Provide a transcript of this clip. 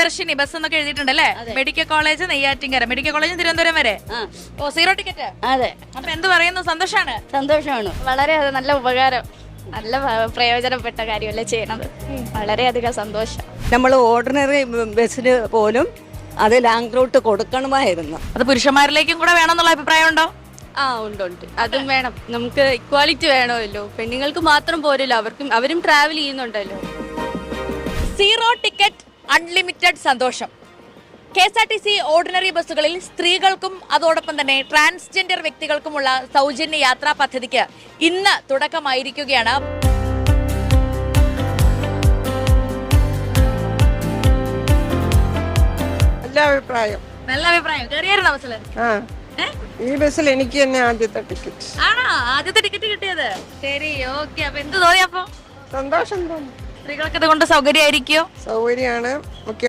Priyadarshini bus എന്നൊക്കെ എഴുതിയിട്ടുണ്ടല്ലേ? Medical college Neyyattinkara, medical college Thiruvananthapuram വരെ. ഓ, 0 ടിക്കറ്റ്. അതെ. അപ്പൊ എന്ത് പറയുന്നു? സന്തോഷാണ്? സന്തോഷമാണ്. വളരെ നല്ല ഉപകാരം, നല്ല പ്രയോജനപ്പെട്ട കാര്യമല്ലേ ചെയ്യണത്. വളരെയധികം സന്തോഷം. നമ്മൾ ഓർഡിനറി ബസ്സിന് പോലും അത് ലാങ് റൂട്ട് കൊടുക്കണമായിരുന്നു. അത് പുരുഷന്മാരിലേക്കും കൂടെ വേണമെന്നുള്ള അഭിപ്രായം ഉണ്ടോ? ഉണ്ട്. അതും വേണം. നമുക്ക് ഇക്വാലിറ്റി വേണമല്ലോ. പെണ്ണുങ്ങൾക്ക് മാത്രം പോരല്ലോ, അവരും ട്രാവൽ ചെയ്യുന്നുണ്ടല്ലോ. 0 ടിക്കറ്റ് അൺലിമിറ്റഡ് സന്തോഷം. KSRTC ഓർഡിനറി ബസ്സുകളിൽ സ്ത്രീകൾക്കും അതോടൊപ്പം തന്നെ ട്രാൻസ്ജെൻഡർ വ്യക്തികൾക്കുമുള്ള സൗജന്യ യാത്രാ പദ്ധതിക്ക് ഇന്ന് തുടക്കമായിരിക്കുകയാണ്. നല്ല അഭിപ്രായം. നല്ല അഭിപ്രായം. കയറിയായിരുന്നോ ബസ്സിൽ? ഈ ബസ്സിൽ എനിക്ക് തന്നെ ആദ്യത്തെ ടിക്കറ്റ്. ആണോ? ആദ്യത്തെ ടിക്കറ്റ് കിട്ടിയത്? ശരി, ഓക്കെ. അപ്പൊ എന്ത് തോന്നി? അപ്പൊ സന്തോഷം തോന്നി. സ്ത്രീകൾക്ക് ഇതുകൊണ്ട് സൗകര്യമായിരിക്കോ? സൗകര്യമാണ്.